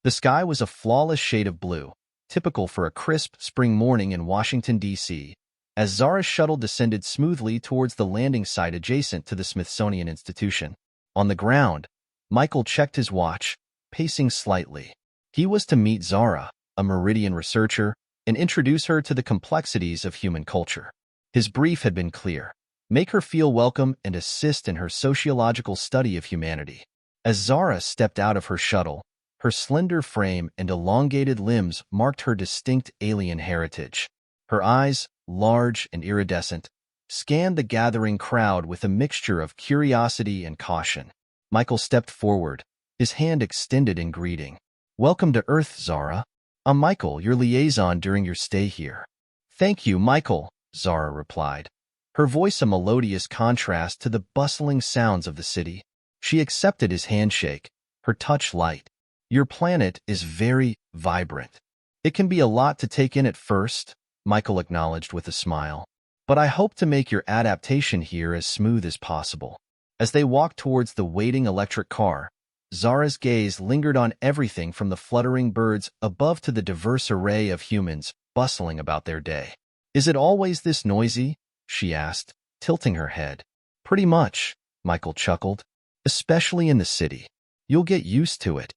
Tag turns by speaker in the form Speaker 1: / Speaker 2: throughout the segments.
Speaker 1: The sky was a flawless shade of blue, typical for a crisp spring morning in Washington, D.C., as Zara's shuttle descended smoothly towards the landing site adjacent to the Smithsonian Institution. On the ground, Michael checked his watch, pacing slightly. He was to meet Zara, a Meridian researcher, and introduce her to the complexities of human culture. His brief had been clear: make her feel welcome and assist in her sociological study of humanity. As Zara stepped out of her shuttle, her slender frame and elongated limbs marked her distinct alien heritage. Her eyes, large and iridescent, scanned the gathering crowd with a mixture of curiosity and caution. Michael stepped forward, his hand extended in greeting. "Welcome to Earth, Zara. I'm Michael, your liaison during your stay here." "Thank you, Michael," Zara replied, her voice a melodious contrast to the bustling sounds of the city. She accepted his handshake, her touch light. "Your planet is very vibrant. It can be a lot to take in at first," Michael acknowledged with a smile, "but I hope to make your adaptation here as smooth as possible." As they walked towards the waiting electric car, Zara's gaze lingered on everything from the fluttering birds above to the diverse array of humans bustling about their day. "Is it always this noisy?" she asked, tilting her head. "Pretty much," Michael chuckled, "especially in the city. You'll get used to it."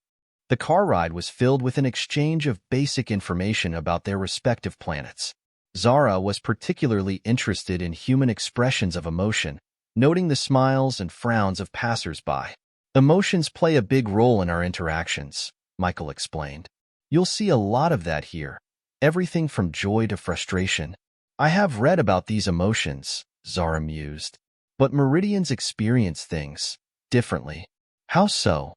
Speaker 1: The car ride was filled with an exchange of basic information about their respective planets. Zara was particularly interested in human expressions of emotion, noting the smiles and frowns of passers-by. "Emotions play a big role in our interactions," Michael explained. "You'll see a lot of that here, everything from joy to frustration." "I have read about these emotions," Zara mused, "but Meridians experience things differently." "How so?"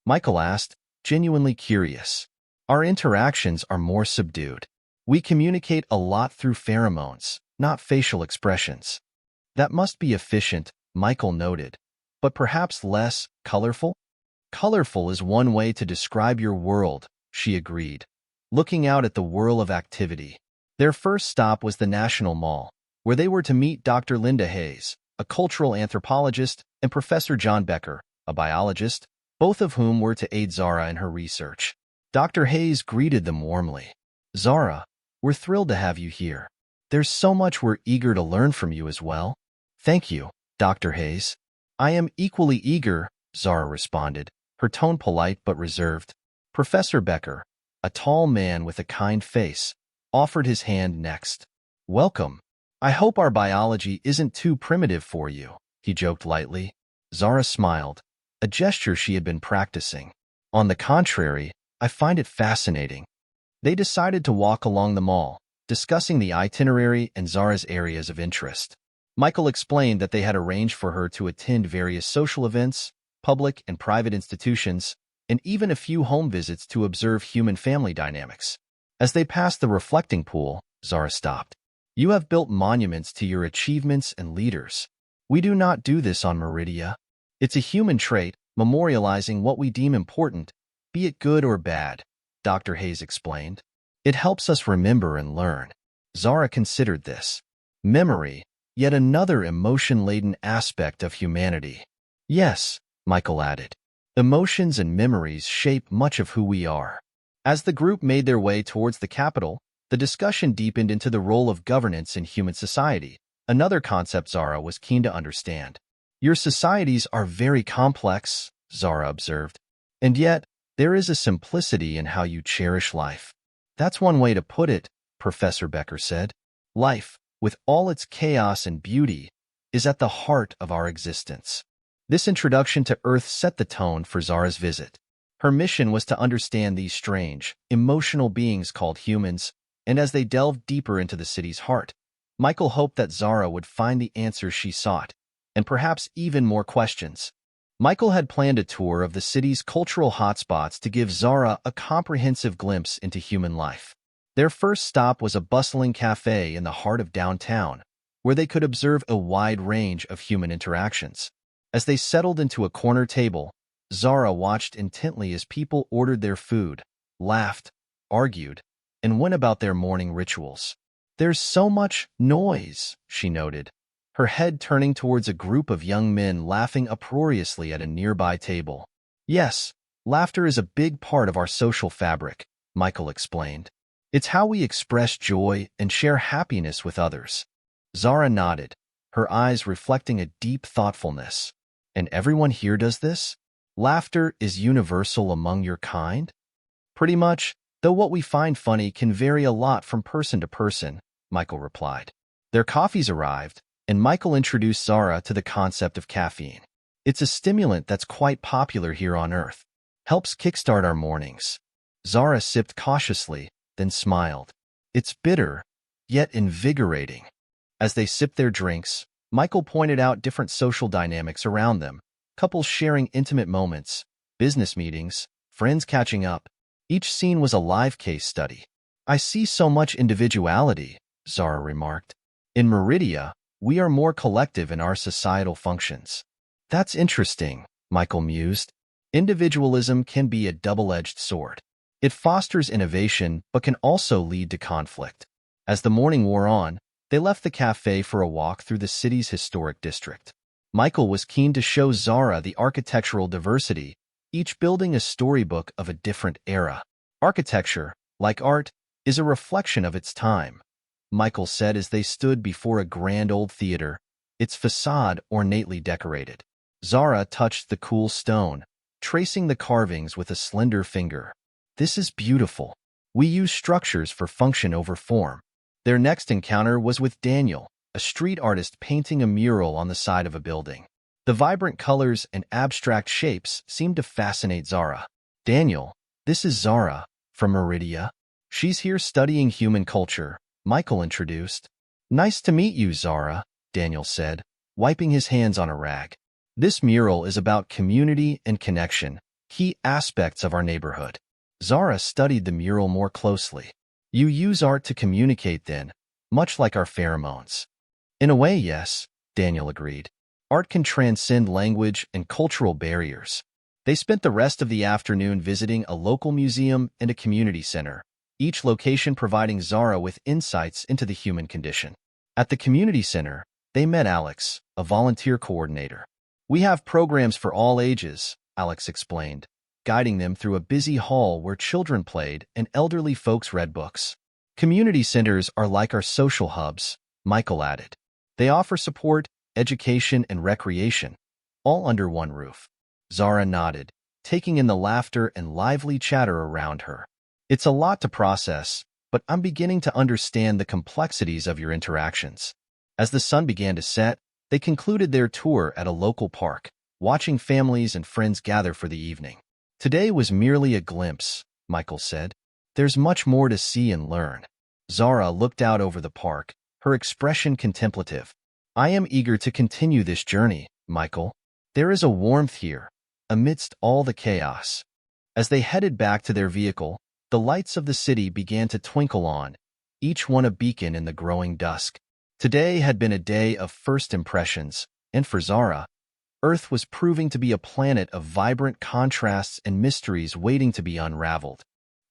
Speaker 1: Michael asked, genuinely curious. "Our interactions are more subdued. We communicate a lot through pheromones, not facial expressions." "That must be efficient," Michael noted, "but perhaps less colorful?" "Colorful is one way to describe your world," she agreed, looking out at the whirl of activity. Their first stop was the National Mall, where they were to meet Dr. Linda Hayes, a cultural anthropologist, and Professor John Becker, a biologist, both of whom were to aid Zara in her research. Dr. Hayes greeted them warmly. "Zara, we're thrilled to have you here. There's so much we're eager to learn from you as well." "Thank you, Dr. Hayes. I am equally eager," Zara responded, her tone polite but reserved. Professor Becker, a tall man with a kind face, offered his hand next. "Welcome. I hope our biology isn't too primitive for you," he joked lightly. Zara smiled, a gesture she had been practicing. "On the contrary, I find it fascinating." They decided to walk along the mall, discussing the itinerary and Zara's areas of interest. Michael explained that they had arranged for her to attend various social events, public and private institutions, and even a few home visits to observe human family dynamics. As they passed the reflecting pool, Zara stopped. "You have built monuments to your achievements and leaders. We do not do this on Meridia. It's a human trait, memorializing what we deem important, be it good or bad," Dr. Hayes explained. "It helps us remember and learn." Zara considered this. Memory, yet another emotion-laden aspect of humanity. "Yes," Michael added. "Emotions and memories shape much of who we are." As the group made their way towards the capital, the discussion deepened into the role of governance in human society, another concept Zara was keen to understand. "Your societies are very complex," Zara observed, "and yet there is a simplicity in how you cherish life." "That's one way to put it," Professor Becker said. "Life, with all its chaos and beauty, is at the heart of our existence." This introduction to Earth set the tone for Zara's visit. Her mission was to understand these strange, emotional beings called humans, and as they delved deeper into the city's heart, Michael hoped that Zara would find the answers she sought, and perhaps even more questions. Michael had planned a tour of the city's cultural hotspots to give Zara a comprehensive glimpse into human life. Their first stop was a bustling cafe in the heart of downtown, where they could observe a wide range of human interactions. As they settled into a corner table, Zara watched intently as people ordered their food, laughed, argued, and went about their morning rituals. "There's so much noise," she noted, her head turning towards a group of young men laughing uproariously at a nearby table. "Yes," Laughter is a big part of our social fabric, Michael explained. It's how we express joy and share happiness with others. Zara nodded, her eyes reflecting a deep thoughtfulness. And everyone here does this? Laughter is universal among your kind? Pretty much, though what we find funny can vary a lot from person to person, Michael replied. Their coffees arrived, and Michael introduced Zara to the concept of caffeine. It's a stimulant that's quite popular here on Earth. Helps kickstart our mornings. Zara sipped cautiously, then smiled. It's bitter, yet invigorating. As they sipped their drinks, Michael pointed out different social dynamics around them, couples sharing intimate moments, business meetings, friends catching up. Each scene was a live case study. I see so much individuality, Zara remarked. In Meridia, we are more collective in our societal functions. That's interesting, Michael mused. Individualism can be a double-edged sword. It fosters innovation but can also lead to conflict. As the morning wore on, they left the cafe for a walk through the city's historic district. Michael was keen to show Zara the architectural diversity, each building a storybook of a different era. Architecture, like art, is a reflection of its time, Michael said as they stood before a grand old theater, its facade ornately decorated. Zara touched the cool stone, tracing the carvings with a slender finger. This is beautiful. We use structures for function over form. Their next encounter was with Daniel, a street artist painting a mural on the side of a building. The vibrant colors and abstract shapes seemed to fascinate Zara. Daniel, this is Zara, from Meridia. She's here studying human culture, Michael introduced. Nice to meet you, Zara, Daniel said, wiping his hands on a rag. This mural is about community and connection, key aspects of our neighborhood. Zara studied the mural more closely. You use art to communicate then, much like our pheromones. In a way, yes, Daniel agreed. Art can transcend language and cultural barriers. They spent the rest of the afternoon visiting a local museum and a community center, each location providing Zara with insights into the human condition. At the community center, they met Alex, a volunteer coordinator. We have programs for all ages, Alex explained, guiding them through a busy hall where children played and elderly folks read books. Community centers are like our social hubs, Michael added. They offer support, education, and recreation, all under one roof. Zara nodded, taking in the laughter and lively chatter around her. It's a lot to process, but I'm beginning to understand the complexities of your interactions. As the sun began to set, they concluded their tour at a local park, watching families and friends gather for the evening. Today was merely a glimpse, Michael said. There's much more to see and learn. Zara looked out over the park, her expression contemplative. I am eager to continue this journey, Michael. There is a warmth here, amidst all the chaos. As they headed back to their vehicle, the lights of the city began to twinkle on, each one a beacon in the growing dusk. Today had been a day of first impressions, and for Zara, Earth was proving to be a planet of vibrant contrasts and mysteries waiting to be unraveled.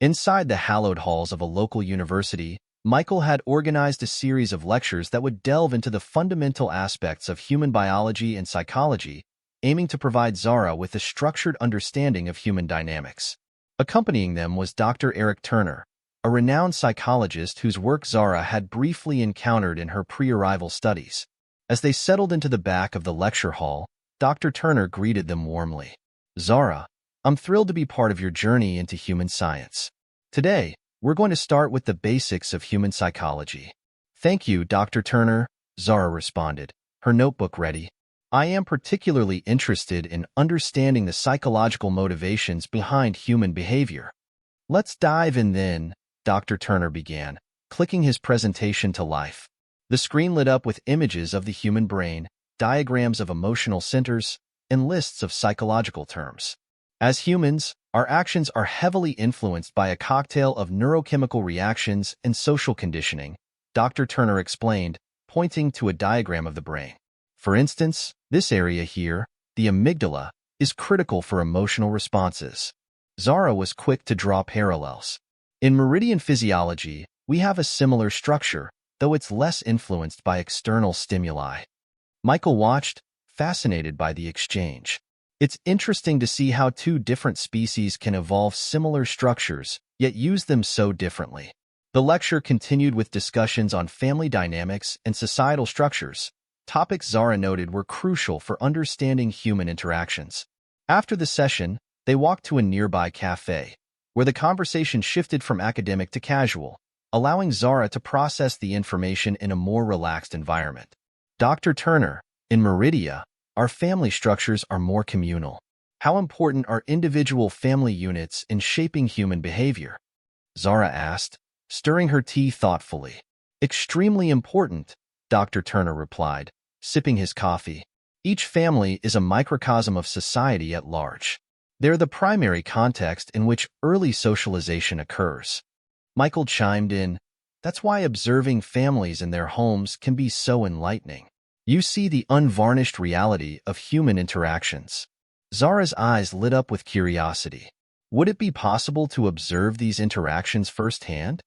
Speaker 1: Inside the hallowed halls of a local university, Michael had organized a series of lectures that would delve into the fundamental aspects of human biology and psychology, aiming to provide Zara with a structured understanding of human dynamics. Accompanying them was Dr. Eric Turner, a renowned psychologist whose work Zara had briefly encountered in her pre-arrival studies. As they settled into the back of the lecture hall, Dr. Turner greeted them warmly. Zara, I'm thrilled to be part of your journey into human science. Today, we're going to start with the basics of human psychology. Thank you, Dr. Turner, Zara responded, her notebook ready. I am particularly interested in understanding the psychological motivations behind human behavior. Let's dive in then, Dr. Turner began, clicking his presentation to life. The screen lit up with images of the human brain, diagrams of emotional centers, and lists of psychological terms. As humans, our actions are heavily influenced by a cocktail of neurochemical reactions and social conditioning, Dr. Turner explained, pointing to a diagram of the brain. For instance, this area here, the amygdala, is critical for emotional responses. Zara was quick to draw parallels. In meridian physiology, we have a similar structure, though it's less influenced by external stimuli. Michael watched, fascinated by the exchange. It's interesting to see how two different species can evolve similar structures, yet use them so differently. The lecture continued with discussions on family dynamics and societal structures. Topics Zara noted were crucial for understanding human interactions. After the session, they walked to a nearby cafe, where the conversation shifted from academic to casual, allowing Zara to process the information in a more relaxed environment. Dr. Turner, in Meridia, our family structures are more communal. How important are individual family units in shaping human behavior? Zara asked, stirring her tea thoughtfully. Extremely important, Dr. Turner replied, sipping his coffee. Each family is a microcosm of society at large. They're the primary context in which early socialization occurs. Michael chimed in, that's why observing families in their homes can be so enlightening. You see the unvarnished reality of human interactions. Zara's eyes lit up with curiosity. Would it be possible to observe these interactions firsthand?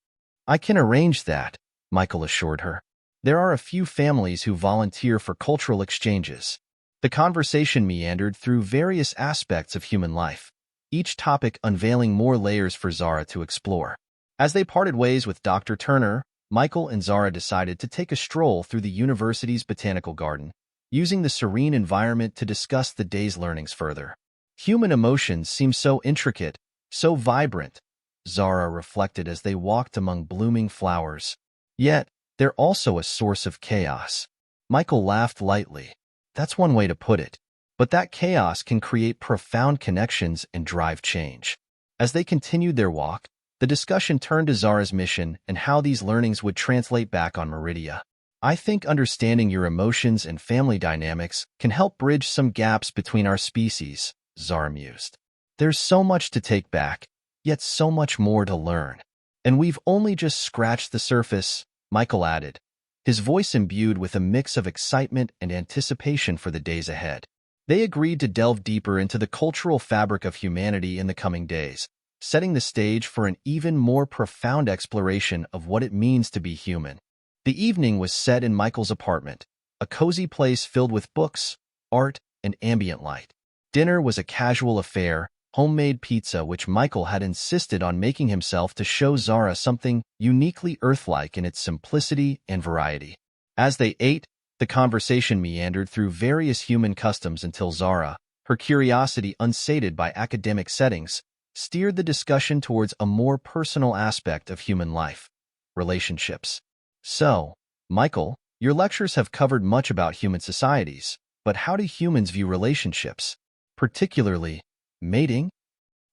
Speaker 1: I can arrange that, Michael assured her. There are a few families who volunteer for cultural exchanges. The conversation meandered through various aspects of human life, each topic unveiling more layers for Zara to explore. As they parted ways with Dr. Turner, Michael and Zara decided to take a stroll through the university's botanical garden, using the serene environment to discuss the day's learnings further. Human emotions seem so intricate, so vibrant, Zara reflected as they walked among blooming flowers. Yet, they're also a source of chaos. Michael laughed lightly. That's one way to put it. But that chaos can create profound connections and drive change. As they continued their walk, the discussion turned to Zara's mission and how these learnings would translate back on Meridia. I think understanding your emotions and family dynamics can help bridge some gaps between our species, Zara mused. There's so much to take back, yet so much more to learn. And we've only just scratched the surface, Michael added, his voice imbued with a mix of excitement and anticipation for the days ahead. They agreed to delve deeper into the cultural fabric of humanity in the coming days, setting the stage for an even more profound exploration of what it means to be human. The evening was set in Michael's apartment, a cozy place filled with books, art, and ambient light. Dinner was a casual affair, homemade pizza which Michael had insisted on making himself to show Zara something uniquely Earth-like in its simplicity and variety. As they ate, the conversation meandered through various human customs until Zara, her curiosity unsated by academic settings, steered the discussion towards a more personal aspect of human life: relationships. So, Michael, your lectures have covered much about human societies, but how do humans view relationships? Particularly, mating?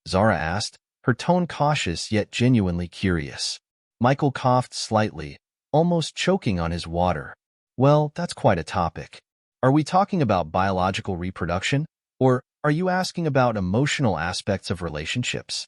Speaker 1: Zara asked, her tone cautious yet genuinely curious. Michael coughed slightly, almost choking on his water. Well, that's quite a topic. Are we talking about biological reproduction, or are you asking about emotional aspects of relationships?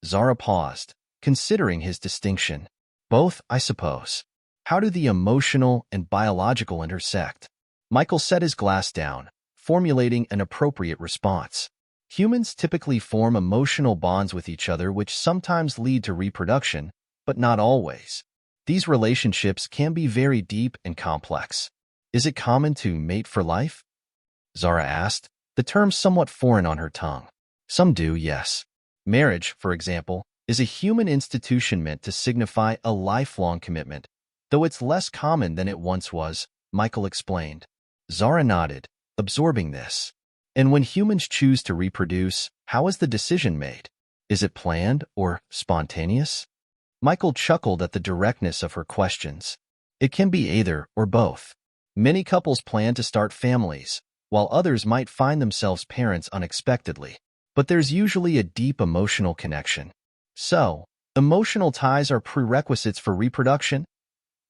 Speaker 1: Zara paused, considering his distinction. Both, I suppose. How do the emotional and biological intersect? Michael set his glass down, formulating an appropriate response. Humans typically form emotional bonds with each other which sometimes lead to reproduction, but not always. These relationships can be very deep and complex. Is it common to mate for life? Zara asked, the term somewhat foreign on her tongue. Some do, yes. Marriage, for example, is a human institution meant to signify a lifelong commitment, though it's less common than it once was, Michael explained. Zara nodded, absorbing this. And when humans choose to reproduce, how is the decision made? Is it planned or spontaneous? Michael chuckled at the directness of her questions. It can be either or both. Many couples plan to start families, while others might find themselves parents unexpectedly. But there's usually a deep emotional connection. So, emotional ties are prerequisites for reproduction?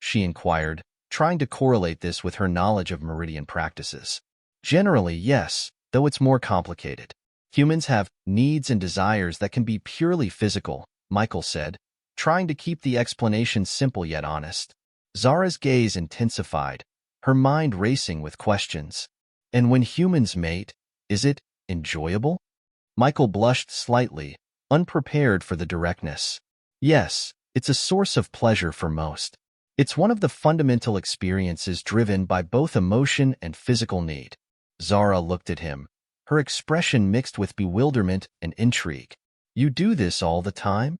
Speaker 1: She inquired, trying to correlate this with her knowledge of meridian practices. Generally, yes, though it's more complicated. Humans have needs and desires that can be purely physical, Michael said, trying to keep the explanation simple yet honest. Zara's gaze intensified, her mind racing with questions. And when humans mate, is it enjoyable? Michael blushed slightly, unprepared for the directness. Yes, it's a source of pleasure for most. It's one of the fundamental experiences driven by both emotion and physical need. Zara looked at him, her expression mixed with bewilderment and intrigue. "You do this all the time?"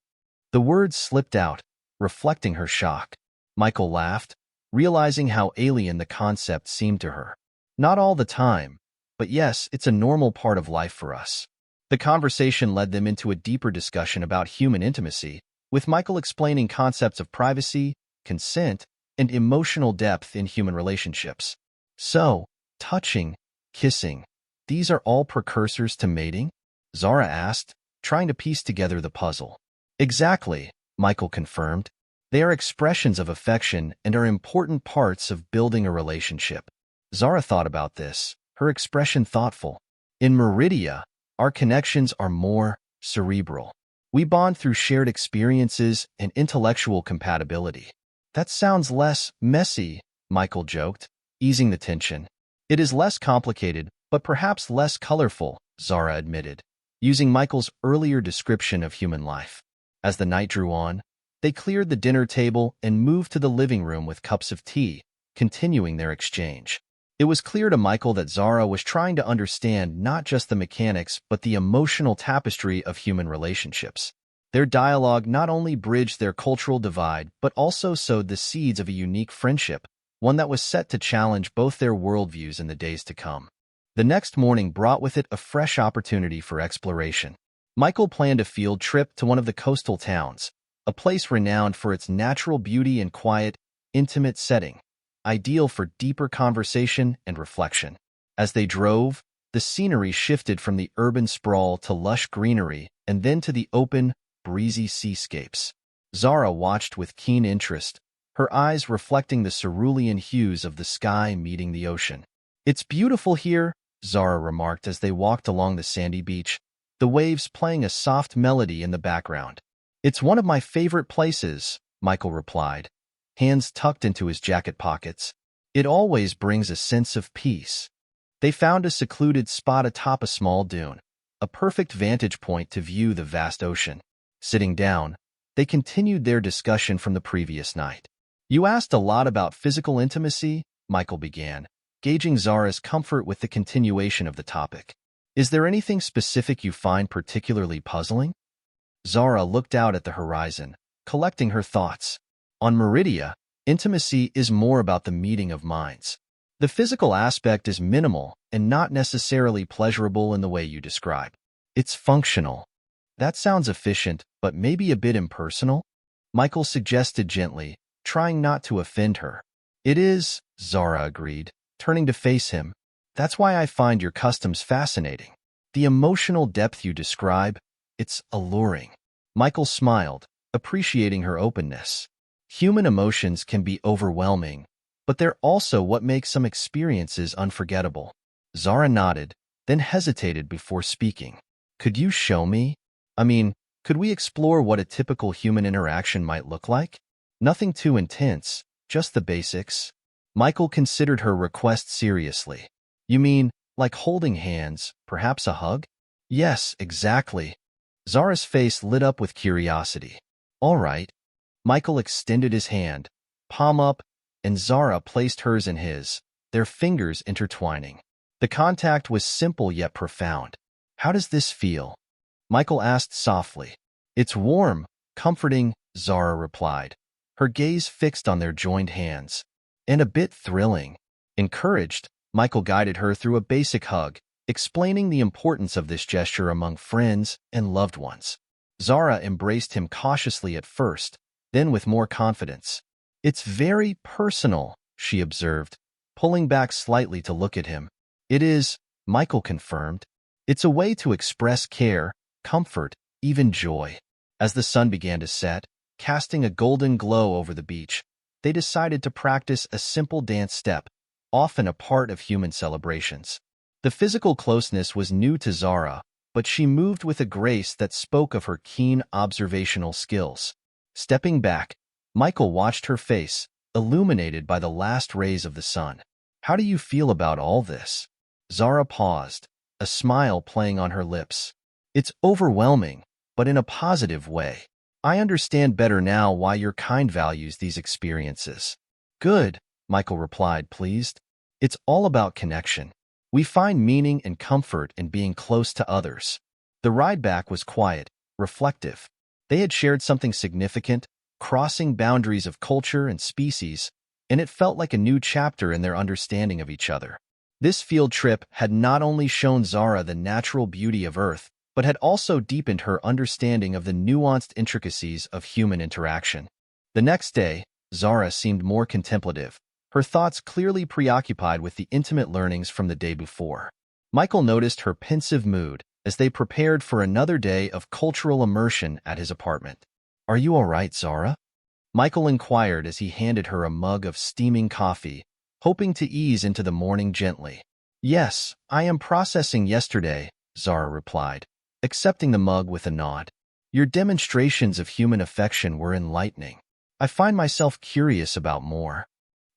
Speaker 1: The words slipped out, reflecting her shock. Michael laughed, realizing how alien the concept seemed to her. "Not all the time, but yes, it's a normal part of life for us." The conversation led them into a deeper discussion about human intimacy, with Michael explaining concepts of privacy, consent, and emotional depth in human relationships. "So, touching, kissing, these are all precursors to mating?" Zara asked, trying to piece together the puzzle. "Exactly," Michael confirmed. "They are expressions of affection and are important parts of building a relationship." Zara thought about this, her expression thoughtful. "In Meridia, our connections are more cerebral. We bond through shared experiences and intellectual compatibility." "That sounds less messy," Michael joked, easing the tension. "It is less complicated, but perhaps less colorful," Zara admitted, using Michael's earlier description of human life. As the night drew on, they cleared the dinner table and moved to the living room with cups of tea, continuing their exchange. It was clear to Michael that Zara was trying to understand not just the mechanics but the emotional tapestry of human relationships. Their dialogue not only bridged their cultural divide but also sowed the seeds of a unique friendship, one that was set to challenge both their worldviews in the days to come. The next morning brought with it a fresh opportunity for exploration. Michael planned a field trip to one of the coastal towns, a place renowned for its natural beauty and quiet, intimate setting, ideal for deeper conversation and reflection. As they drove, the scenery shifted from the urban sprawl to lush greenery and then to the open, breezy seascapes. Zara watched with keen interest, her eyes reflecting the cerulean hues of the sky meeting the ocean. "It's beautiful here," Zara remarked as they walked along the sandy beach, the waves playing a soft melody in the background. "It's one of my favorite places," Michael replied, hands tucked into his jacket pockets. "It always brings a sense of peace." They found a secluded spot atop a small dune, a perfect vantage point to view the vast ocean. Sitting down, they continued their discussion from the previous night. "You asked a lot about physical intimacy," Michael began, gauging Zara's comfort with the continuation of the topic. "Is there anything specific you find particularly puzzling?" Zara looked out at the horizon, collecting her thoughts. "On Meridia, intimacy is more about the meeting of minds. The physical aspect is minimal and not necessarily pleasurable in the way you describe. It's functional." "That sounds efficient, but maybe a bit impersonal," Michael suggested gently, trying not to offend her. "It is," Zara agreed, turning to face him. "That's why I find your customs fascinating. The emotional depth you describe, it's alluring." Michael smiled, appreciating her openness. Human emotions can be overwhelming, but they're also what makes some experiences unforgettable. Zara nodded, then hesitated before speaking. "Could you show me? Could we explore what a typical human interaction might look like? Nothing too intense, just the basics." Michael considered her request seriously. "You mean, like holding hands, perhaps a hug?" "Yes, exactly." Zara's face lit up with curiosity. "All right." Michael extended his hand, palm up, and Zara placed hers in his, their fingers intertwining. The contact was simple yet profound. "How does this feel?" Michael asked softly. "It's warm, comforting," Zara replied, her gaze fixed on their joined hands. "And a bit thrilling." Encouraged, Michael guided her through a basic hug, explaining the importance of this gesture among friends and loved ones. Zara embraced him cautiously at first, then with more confidence. "It's very personal," she observed, pulling back slightly to look at him. "It is," Michael confirmed. "It's a way to express care, comfort, even joy." As the sun began to set, casting a golden glow over the beach, they decided to practice a simple dance step, often a part of human celebrations. The physical closeness was new to Zara, but she moved with a grace that spoke of her keen observational skills. Stepping back, Michael watched her face, illuminated by the last rays of the sun. "How do you feel about all this?" Zara paused, a smile playing on her lips. "It's overwhelming, but in a positive way. I understand better now why your kind values these experiences." "Good," Michael replied, pleased. "It's all about connection. We find meaning and comfort in being close to others. The ride back was quiet, reflective. They had shared something significant, crossing boundaries of culture and species, and it felt like a new chapter in their understanding of each other. This field trip had not only shown Zara the natural beauty of Earth, but had also deepened her understanding of the nuanced intricacies of human interaction. The next day, Zara seemed more contemplative, her thoughts clearly preoccupied with the intimate learnings from the day before. Michael noticed her pensive mood as they prepared for another day of cultural immersion at his apartment. "Are you all right, Zara?" Michael inquired as he handed her a mug of steaming coffee, hoping to ease into the morning gently. "Yes, I am processing yesterday," Zara replied, accepting the mug with a nod. "Your demonstrations of human affection were enlightening. I find myself curious about more."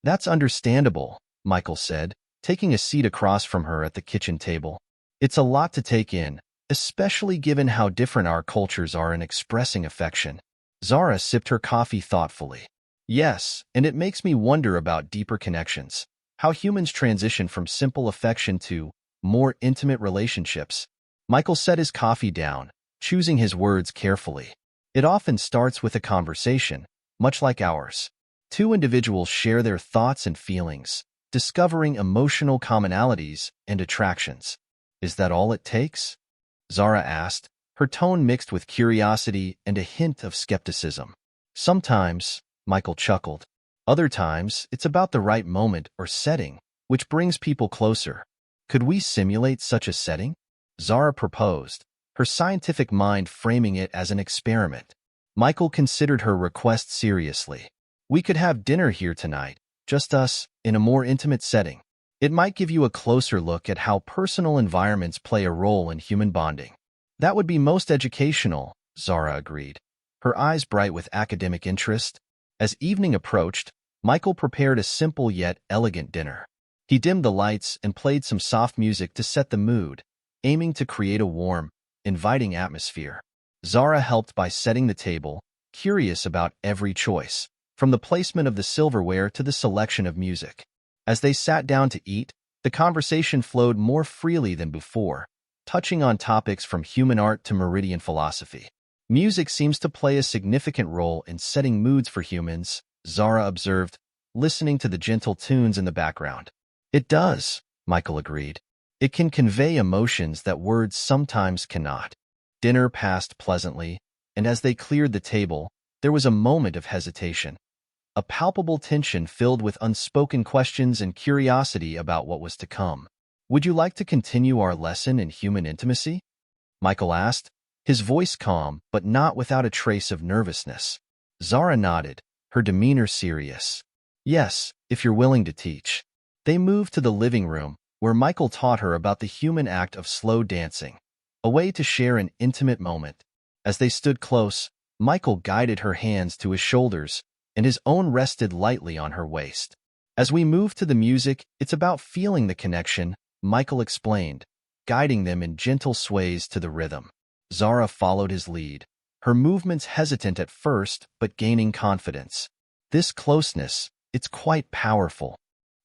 Speaker 1: "That's understandable," Michael said, taking a seat across from her at the kitchen table. "It's a lot to take in, especially given how different our cultures are in expressing affection." Zara sipped her coffee thoughtfully. "Yes, and it makes me wonder about deeper connections, how humans transition from simple affection to more intimate relationships." Michael set his coffee down, choosing his words carefully. "It often starts with a conversation, much like ours. Two individuals share their thoughts and feelings, discovering emotional commonalities and attractions. Is that all it takes?" Zara asked, her tone mixed with curiosity and a hint of skepticism. "Sometimes," Michael chuckled. "Other times, it's about the right moment or setting, which brings people closer. Could we simulate such a setting?" Zara proposed, her scientific mind framing it as an experiment. Michael considered her request seriously. "We could have dinner here tonight, just us, in a more intimate setting. It might give you a closer look at how personal environments play a role in human bonding." "That would be most educational," Zara agreed, her eyes bright with academic interest. As evening approached, Michael prepared a simple yet elegant dinner. He dimmed the lights and played some soft music to set the mood, aiming to create a warm, inviting atmosphere. Zara helped by setting the table, curious about every choice, from the placement of the silverware to the selection of music. As they sat down to eat, the conversation flowed more freely than before, touching on topics from human art to meridian philosophy. "Music seems to play a significant role in setting moods for humans," Zara observed, listening to the gentle tunes in the background. "It does," Michael agreed. "It can convey emotions that words sometimes cannot." Dinner passed pleasantly, and as they cleared the table, there was a moment of hesitation. A palpable tension filled with unspoken questions and curiosity about what was to come. "Would you like to continue our lesson in human intimacy?" Michael asked, his voice calm but not without a trace of nervousness. Zara nodded, her demeanor serious. "Yes, if you're willing to teach." They moved to the living room, where Michael taught her about the human act of slow dancing, a way to share an intimate moment. As they stood close, Michael guided her hands to his shoulders, and his own rested lightly on her waist. "As we move to the music, it's about feeling the connection," Michael explained, guiding them in gentle sways to the rhythm. Zara followed his lead, her movements hesitant at first but gaining confidence. "This closeness, it's quite powerful."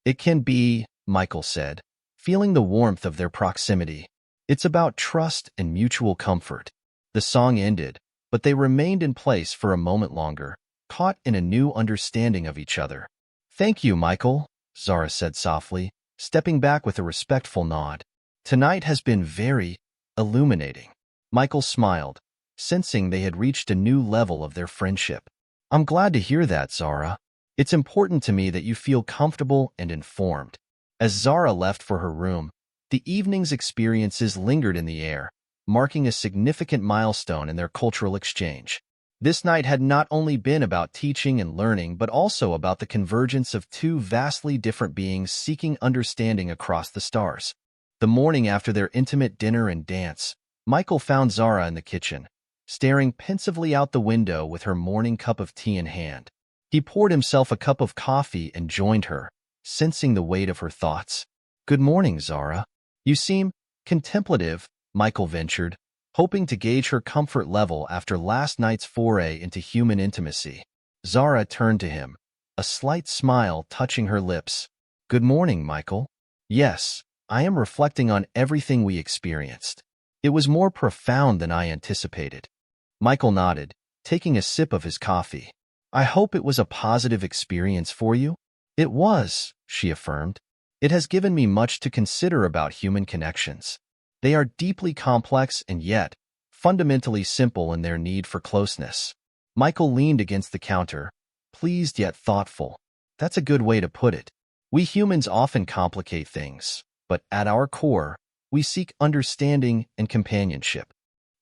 Speaker 1: "It can be," Michael said, feeling the warmth of their proximity. "It's about trust and mutual comfort." The song ended, but they remained in place for a moment longer, caught in a new understanding of each other. "Thank you, Michael," Zara said softly, stepping back with a respectful nod. "Tonight has been very illuminating." Michael smiled, sensing they had reached a new level of their friendship. "I'm glad to hear that, Zara. It's important to me that you feel comfortable and informed." As Zara left for her room, the evening's experiences lingered in the air, marking a significant milestone in their cultural exchange. This night had not only been about teaching and learning, but also about the convergence of two vastly different beings seeking understanding across the stars. The morning after their intimate dinner and dance, Michael found Zara in the kitchen, staring pensively out the window with her morning cup of tea in hand. He poured himself a cup of coffee and joined her, sensing the weight of her thoughts. "Good morning, Zara. You seem contemplative," Michael ventured, hoping to gauge her comfort level after last night's foray into human intimacy. Zara turned to him, a slight smile touching her lips. "Good morning, Michael." "Yes, I am reflecting on everything we experienced. It was more profound than I anticipated. Michael nodded, taking a sip of his coffee. I hope it was a positive experience for you. It was, she affirmed. It has given me much to consider about human connections. They are deeply complex and yet fundamentally simple in their need for closeness. Michael leaned against the counter, pleased yet thoughtful. That's a good way to put it. We humans often complicate things, but at our core, we seek understanding and companionship.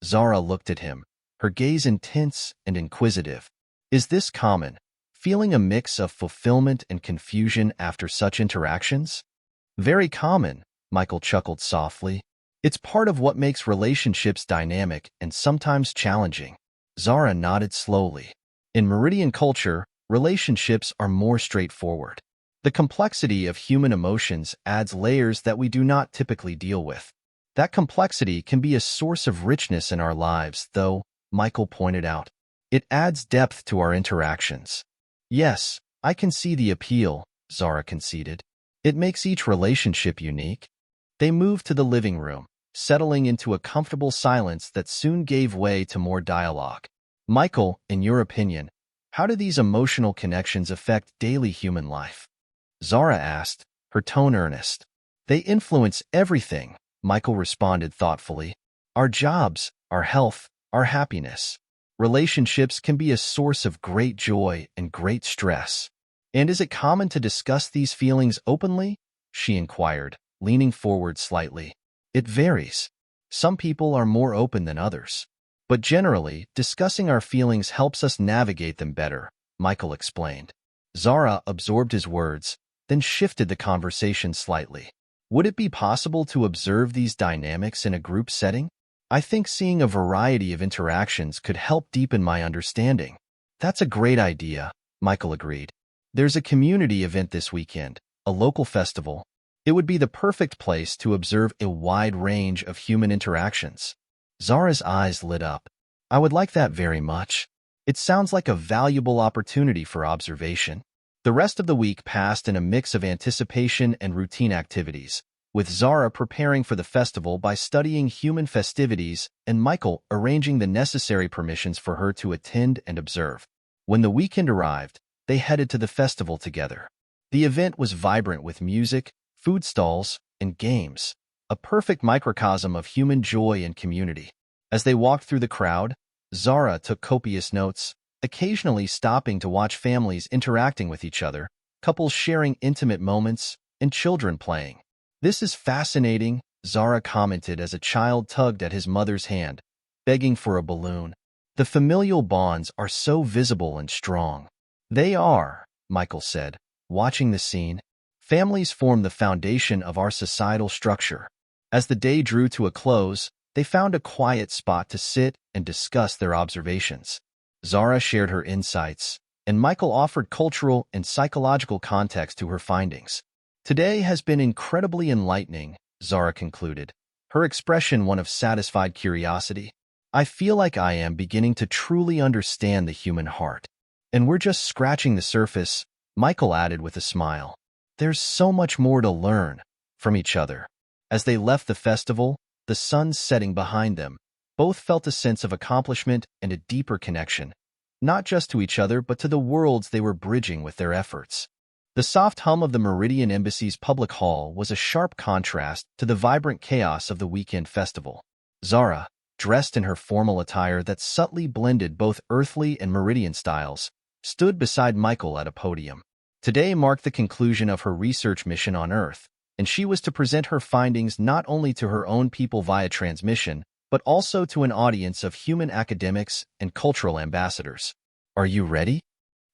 Speaker 1: Zara looked at him, her gaze intense and inquisitive. Is this common, feeling a mix of fulfillment and confusion after such interactions? Very common, Michael chuckled softly. It's part of what makes relationships dynamic and sometimes challenging. Zara nodded slowly. In Meridian culture, relationships are more straightforward. The complexity of human emotions adds layers that we do not typically deal with. That complexity can be a source of richness in our lives, though, Michael pointed out. It adds depth to our interactions. Yes, I can see the appeal, Zara conceded. It makes each relationship unique. They moved to the living room, settling into a comfortable silence that soon gave way to more dialogue. Michael, in your opinion, how do these emotional connections affect daily human life? Zara asked, her tone earnest. They influence everything, Michael responded thoughtfully. Our jobs, our health, our happiness. Relationships can be a source of great joy and great stress. And is it common to discuss these feelings openly? She inquired, leaning forward slightly. It varies. Some people are more open than others. But generally, discussing our feelings helps us navigate them better, Michael explained. Zara absorbed his words, then shifted the conversation slightly. Would it be possible to observe these dynamics in a group setting? I think seeing a variety of interactions could help deepen my understanding. That's a great idea, Michael agreed. There's a community event this weekend, a local festival. It would be the perfect place to observe a wide range of human interactions. Zara's eyes lit up. I would like that very much. It sounds like a valuable opportunity for observation. The rest of the week passed in a mix of anticipation and routine activities, with Zara preparing for the festival by studying human festivities and Michael arranging the necessary permissions for her to attend and observe. When the weekend arrived, they headed to the festival together. The event was vibrant with music, food stalls, and games, a perfect microcosm of human joy and community. As they walked through the crowd, Zara took copious notes, occasionally stopping to watch families interacting with each other, couples sharing intimate moments, and children playing. This is fascinating, Zara commented as a child tugged at his mother's hand, begging for a balloon. The familial bonds are so visible and strong. They are, Michael said, watching the scene. Families form the foundation of our societal structure. As the day drew to a close, they found a quiet spot to sit and discuss their observations. Zara shared her insights, and Michael offered cultural and psychological context to her findings. Today has been incredibly enlightening, Zara concluded, her expression one of satisfied curiosity. I feel like I am beginning to truly understand the human heart. And we're just scratching the surface, Michael added with a smile. There's so much more to learn from each other. As they left the festival, the sun setting behind them, both felt a sense of accomplishment and a deeper connection, not just to each other but to the worlds they were bridging with their efforts. The soft hum of the Meridian Embassy's public hall was a sharp contrast to the vibrant chaos of the weekend festival. Zara, dressed in her formal attire that subtly blended both earthly and Meridian styles, stood beside Michael at a podium. Today marked the conclusion of her research mission on Earth, and she was to present her findings not only to her own people via transmission, but also to an audience of human academics and cultural ambassadors. Are you ready?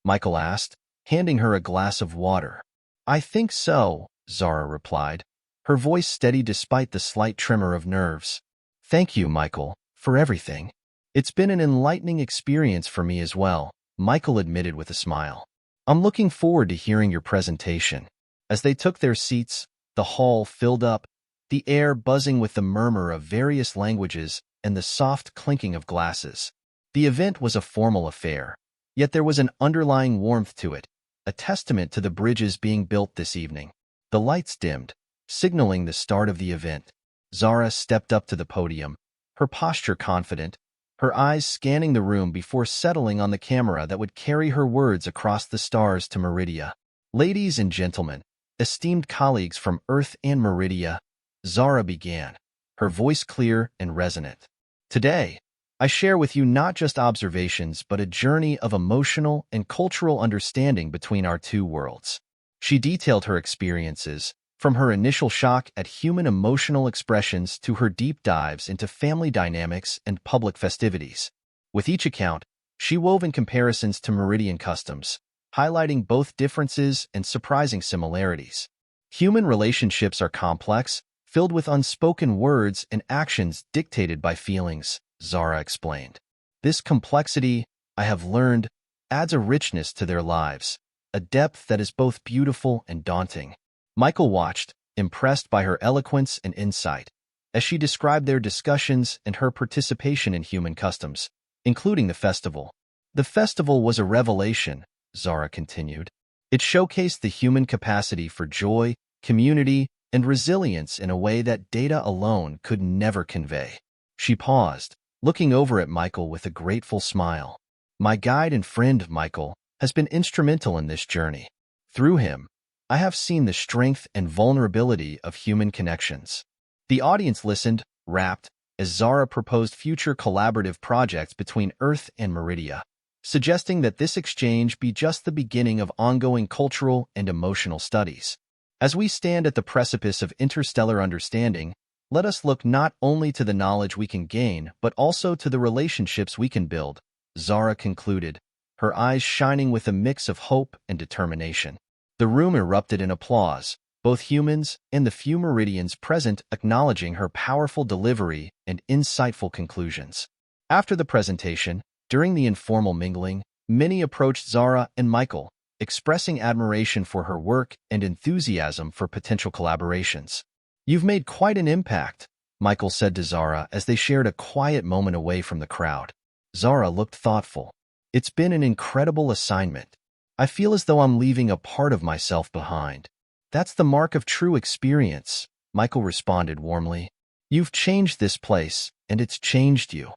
Speaker 1: Michael asked, handing her a glass of water. I think so, Zara replied, her voice steady despite the slight tremor of nerves. Thank you, Michael, for everything. It's been an enlightening experience for me as well, Michael admitted with a smile. I'm looking forward to hearing your presentation. As they took their seats, the hall filled up, the air buzzing with the murmur of various languages and the soft clinking of glasses. The event was a formal affair, yet there was an underlying warmth to it, a testament to the bridges being built this evening. The lights dimmed, signaling the start of the event. Zara stepped up to the podium, her posture confident, her eyes scanning the room before settling on the camera that would carry her words across the stars to Meridia. Ladies and gentlemen, esteemed colleagues from Earth and Meridia, Zara began, her voice clear and resonant. Today, I share with you not just observations but a journey of emotional and cultural understanding between our two worlds. She detailed her experiences, from her initial shock at human emotional expressions to her deep dives into family dynamics and public festivities. With each account, she wove in comparisons to Meridian customs, highlighting both differences and surprising similarities. Human relationships are complex, filled with unspoken words and actions dictated by feelings, Zara explained. This complexity, I have learned, adds a richness to their lives, a depth that is both beautiful and daunting. Michael watched, impressed by her eloquence and insight, as she described their discussions and her participation in human customs, including the festival. The festival was a revelation, Zara continued. It showcased the human capacity for joy, community, and resilience in a way that data alone could never convey. She paused, looking over at Michael with a grateful smile. My guide and friend, Michael, has been instrumental in this journey. Through him, I have seen the strength and vulnerability of human connections. The audience listened, rapt, as Zara proposed future collaborative projects between Earth and Meridia, suggesting that this exchange be just the beginning of ongoing cultural and emotional studies. As we stand at the precipice of interstellar understanding, let us look not only to the knowledge we can gain, but also to the relationships we can build, Zara concluded, her eyes shining with a mix of hope and determination. The room erupted in applause, both humans and the few Meridians present acknowledging her powerful delivery and insightful conclusions. After the presentation, during the informal mingling, many approached Zara and Michael, expressing admiration for her work and enthusiasm for potential collaborations. You've made quite an impact, Michael said to Zara as they shared a quiet moment away from the crowd. Zara looked thoughtful. It's been an incredible assignment. I feel as though I'm leaving a part of myself behind. That's the mark of true experience, Michael responded warmly. You've changed this place, and it's changed you.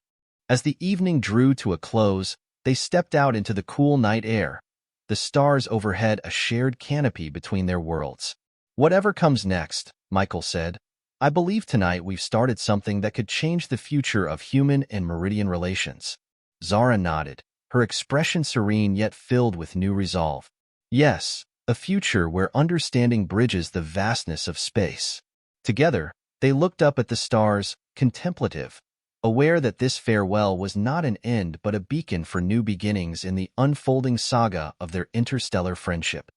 Speaker 1: As the evening drew to a close, they stepped out into the cool night air, the stars overhead a shared canopy between their worlds. Whatever comes next, Michael said, I believe tonight we've started something that could change the future of human and Meridian relations. Zara nodded, her expression serene yet filled with new resolve. Yes, a future where understanding bridges the vastness of space. Together, they looked up at the stars, contemplative, aware that this farewell was not an end but a beacon for new beginnings in the unfolding saga of their interstellar friendship.